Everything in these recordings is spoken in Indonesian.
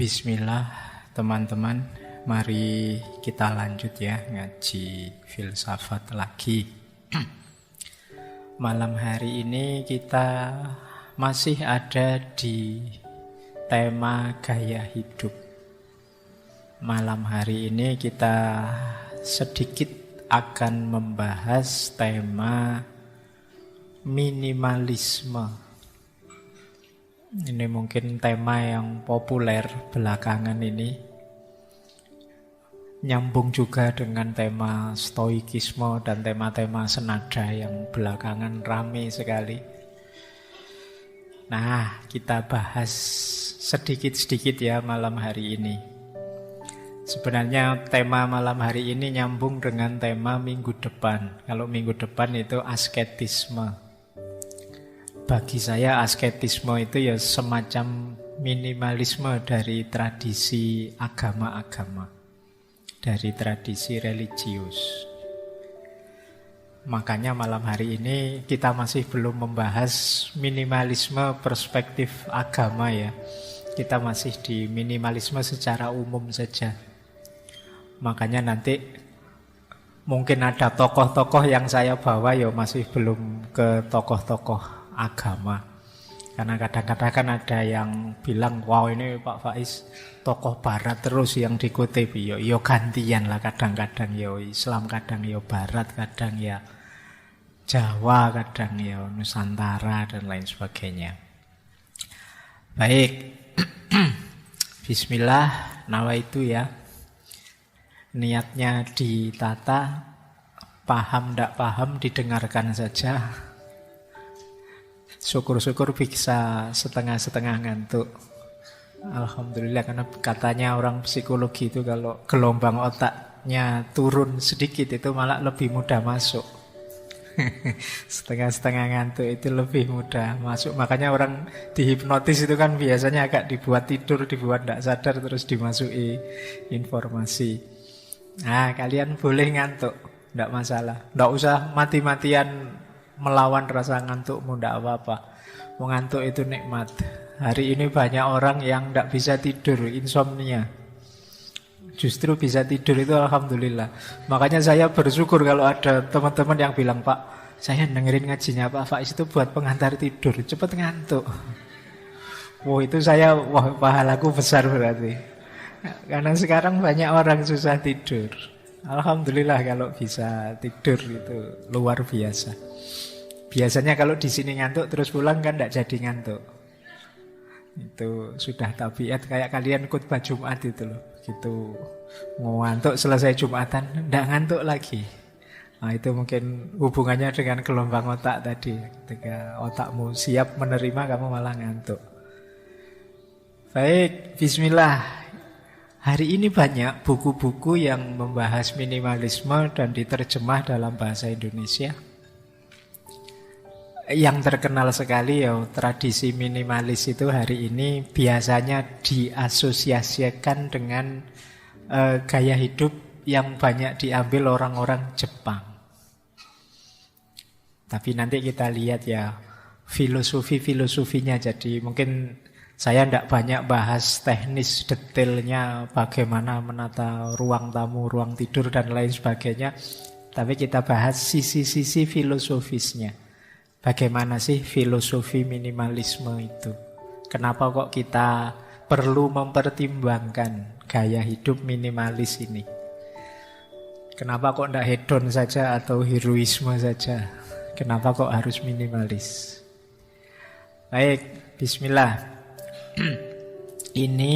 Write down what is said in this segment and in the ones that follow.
Bismillah, teman-teman. Mari kita lanjut ya, ngaji filsafat lagi. Malam hari ini kita masih ada di tema gaya hidup. Malam hari ini kita sedikit akan membahas tema minimalisme. Ini mungkin tema yang populer belakangan ini. Nyambung juga dengan tema stoikisme dan tema-tema senada yang belakangan rame sekali. Nah, kita bahas sedikit-sedikit ya malam hari ini. Sebenarnya tema malam hari ini nyambung dengan tema minggu depan. Kalau minggu depan itu asketisme. Bagi saya asketisme itu ya semacam minimalisme dari tradisi agama-agama, dari tradisi religius. Makanya malam hari ini kita masih belum membahas minimalisme perspektif agama ya. Kita masih di minimalisme secara umum saja. Makanya nanti mungkin ada tokoh-tokoh yang saya bawa ya masih belum ke tokoh-tokoh agama. Karena kadang-kadang kan ada yang bilang, wow ini Pak Faiz tokoh barat terus yang dikutip. Yo gantian lah, kadang-kadang yo Islam, kadang yo barat, kadang ya Jawa, kadang yo Nusantara dan lain sebagainya. Baik. Bismillah, nawaitu ya. Niatnya ditata, paham ndak paham didengarkan saja. Syukur-syukur bisa setengah-setengah ngantuk. Alhamdulillah, karena katanya orang psikologi itu kalau gelombang otaknya turun sedikit itu malah lebih mudah masuk. Setengah-setengah ngantuk itu lebih mudah masuk. Makanya orang dihipnotis itu kan biasanya agak dibuat tidur, dibuat tidak sadar terus dimasuki informasi. Nah, kalian boleh ngantuk, tidak masalah. Tidak usah mati-matian melawan rasa ngantukmu, tidak apa-apa. Mengantuk itu nikmat. Hari ini banyak orang yang tidak bisa tidur, insomnia. Justru bisa tidur itu alhamdulillah. Makanya saya bersyukur kalau ada teman-teman yang bilang, Pak, saya dengerin ngajinya Pak Faiz itu buat pengantar tidur, cepat ngantuk. Wah, itu saya, pahalaku besar berarti. Karena sekarang banyak orang susah tidur. Alhamdulillah kalau bisa tidur itu luar biasa. Biasanya kalau di sini ngantuk terus pulang kan tidak jadi ngantuk. Itu sudah tabiat, kayak kalian khutbah Jumat itu loh. Gitu ngantuk selesai Jumatan tidak ngantuk lagi. Nah, itu mungkin hubungannya dengan gelombang otak tadi. Ketika otakmu siap menerima, kamu malah ngantuk. Baik, bismillah. Hari ini banyak buku-buku yang membahas minimalisme dan diterjemah dalam bahasa Indonesia. Yang terkenal sekali ya tradisi minimalis itu hari ini biasanya diasosiasikan dengan gaya hidup yang banyak diambil orang-orang Jepang. Tapi nanti kita lihat ya filosofinya. Jadi mungkin saya tidak banyak bahas teknis detailnya bagaimana menata ruang tamu, ruang tidur dan lain sebagainya. Tapi kita bahas sisi-sisi filosofisnya. Bagaimana sih filosofi minimalisme itu? Kenapa kok kita perlu mempertimbangkan gaya hidup minimalis ini? Kenapa kok tidak hedon saja atau heroisme saja? Kenapa kok harus minimalis? Baik, bismillah. Ini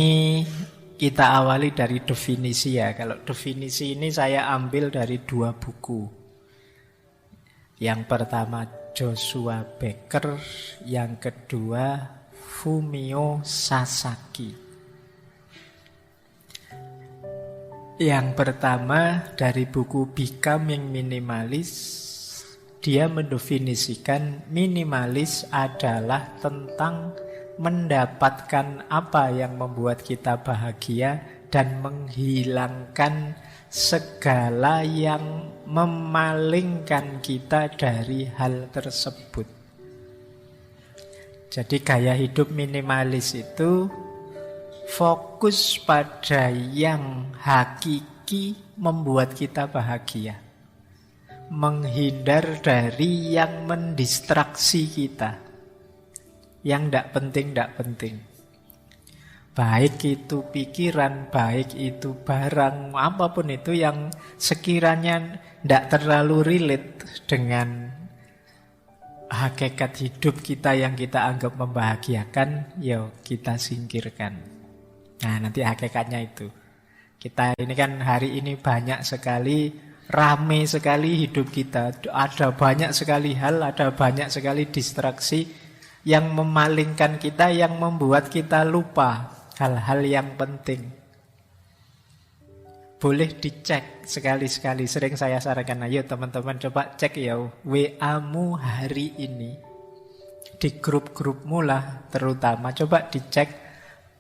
kita awali dari definisi ya. Kalau definisi ini saya ambil dari dua buku. Yang pertama Joshua Becker, yang kedua Fumio Sasaki. Yang pertama dari buku Becoming Minimalist, dia mendefinisikan minimalis adalah tentang mendapatkan apa yang membuat kita bahagia dan menghilangkan segala yang memalingkan kita dari hal tersebut. Jadi gaya hidup minimalis itu fokus pada yang hakiki membuat kita bahagia. Menghindar dari yang mendistraksi kita, yang tidak penting. Baik itu pikiran, baik itu barang, apapun itu yang sekiranya tidak terlalu relate dengan hakikat hidup kita yang kita anggap membahagiakan, ya kita singkirkan. Nah, nanti hakikatnya itu. Kita ini kan hari ini banyak sekali, rame sekali hidup kita. Ada banyak sekali hal, ada banyak sekali distraksi yang memalingkan kita, yang membuat kita lupa hal-hal yang penting. Boleh dicek sekali-sekali. Sering saya sarankan, ayo teman-teman coba cek ya WA-mu hari ini. Di grup-grupmu lah terutama. Coba dicek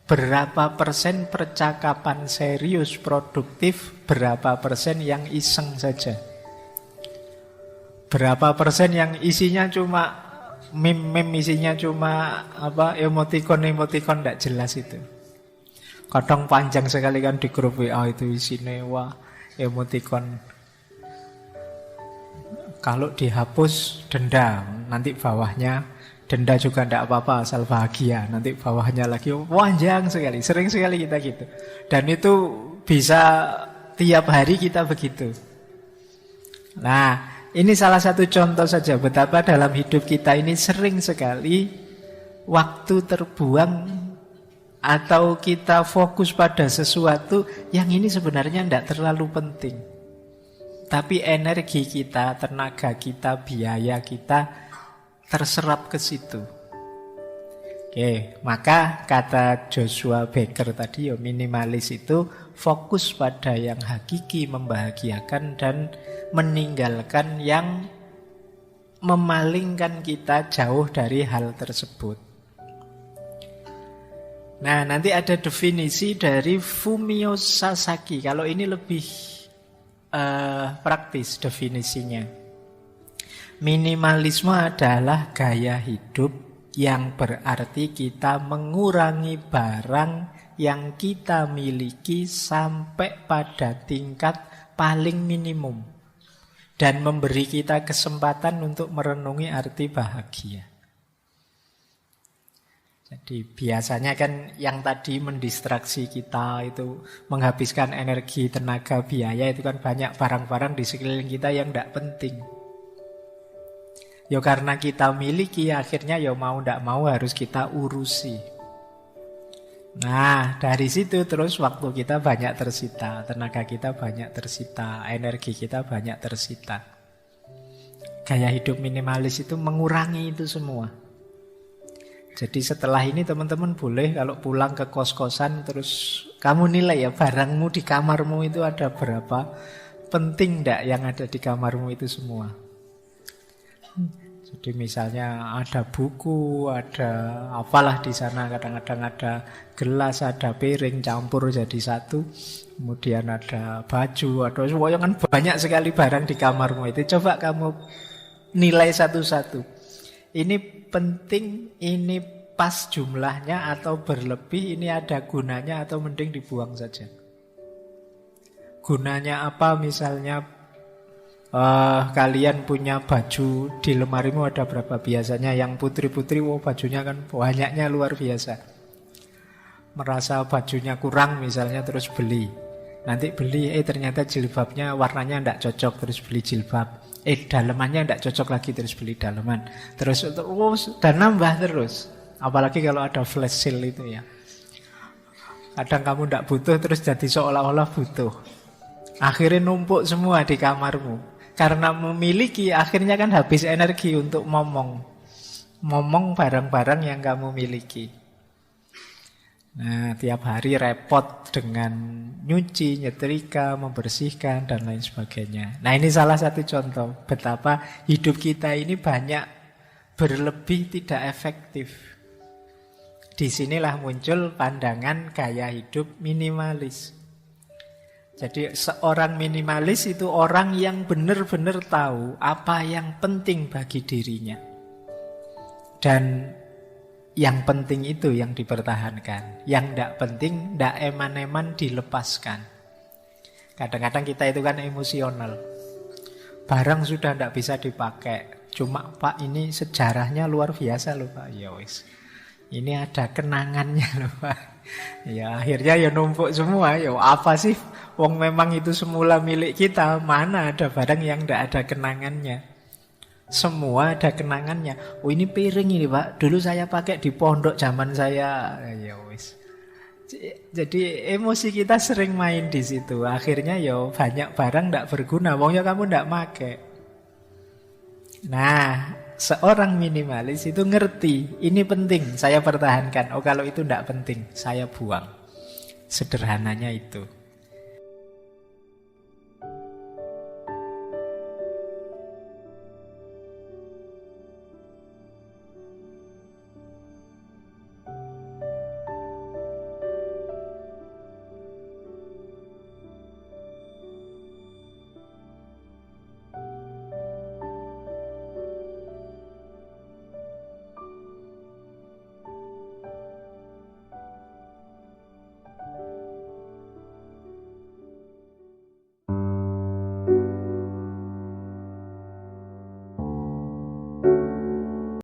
berapa persen percakapan serius, produktif, berapa persen yang iseng saja. Berapa persen yang isinya cuma meme-meme, isinya cuma emoticon tidak jelas itu. Kadang panjang sekali kan di grup WA itu isinya emoticon. Kalau dihapus denda, nanti bawahnya denda juga tidak apa-apa asal bahagia. Nanti bawahnya lagi panjang sekali. Sering sekali kita gitu. Dan itu bisa tiap hari kita begitu. Nah, ini salah satu contoh saja betapa dalam hidup kita ini sering sekali waktu terbuang atau kita fokus pada sesuatu yang ini sebenarnya tidak terlalu penting. Tapi energi kita, tenaga kita, biaya kita terserap ke situ. Oke, maka kata Joshua Becker tadi, minimalis itu fokus pada yang hakiki membahagiakan dan meninggalkan yang memalingkan kita jauh dari hal tersebut. Nah, nanti ada definisi dari Fumio Sasaki. Kalau ini lebih praktis definisinya. Minimalisme adalah gaya hidup yang berarti kita mengurangi barang yang kita miliki sampai pada tingkat paling minimum dan memberi kita kesempatan untuk merenungi arti bahagia. Jadi biasanya kan yang tadi mendistraksi kita itu menghabiskan energi, tenaga, biaya, itu kan banyak barang-barang di sekeliling kita yang tidak penting. Ya karena kita miliki, akhirnya ya mau tidak mau harus kita urusi. Nah, dari situ terus waktu kita banyak tersita, tenaga kita banyak tersita, energi kita banyak tersita. Gaya hidup minimalis itu mengurangi itu semua. Jadi setelah ini teman-teman boleh kalau pulang ke kos-kosan terus kamu nilai ya barangmu di kamarmu itu ada berapa, penting enggak yang ada di kamarmu itu semua. Jadi misalnya ada buku, ada apalah di sana, kadang-kadang ada gelas, ada piring campur jadi satu, kemudian ada baju, ada semuanya kan banyak sekali barang di kamarmu itu. Coba kamu nilai satu-satu. Ini penting, ini pas jumlahnya atau berlebih, ini ada gunanya atau mending dibuang saja. Gunanya apa? Misalnya kalian punya baju di lemarimu ada berapa? Biasanya yang putri-putri, bajunya kan banyaknya luar biasa. Merasa bajunya kurang misalnya terus beli. Nanti beli, ternyata jilbabnya warnanya tidak cocok, terus beli jilbab. Dalemannya tidak cocok lagi, terus beli daleman. Terus dan nambah terus. Apalagi kalau ada flash sale itu ya. Kadang kamu tidak butuh, terus jadi seolah-olah butuh. Akhirnya numpuk semua di kamarmu. Karena memiliki, akhirnya kan habis energi untuk ngomong barang-barang yang kamu miliki. Nah, tiap hari repot dengan nyuci, nyetrika, membersihkan, dan lain sebagainya. Nah, ini salah satu contoh betapa hidup kita ini banyak berlebih tidak efektif. Disinilah muncul pandangan gaya hidup minimalis. Jadi seorang minimalis itu orang yang benar-benar tahu apa yang penting bagi dirinya. Dan yang penting itu yang dipertahankan. Yang tidak penting, tidak eman-eman dilepaskan. Kadang-kadang kita itu kan emosional. Barang sudah tidak bisa dipakai. Cuma Pak ini sejarahnya luar biasa loh Pak. Ya wis. Ini ada kenangannya loh Pak. Ya akhirnya ya numpuk semua. Ya apa sih? Wong memang itu semula milik kita. Mana ada barang yang tidak ada kenangannya? Semua ada kenangannya. Oh ini piring ini Pak. Dulu saya pakai di pondok zaman saya. Ya wis. Jadi emosi kita sering main di situ. Akhirnya ya banyak barang tidak berguna. Wongnya kamu tidak pakai. Nah, seorang minimalis itu ngerti. Ini penting, saya pertahankan. Oh kalau itu tidak penting, saya buang. Sederhananya itu.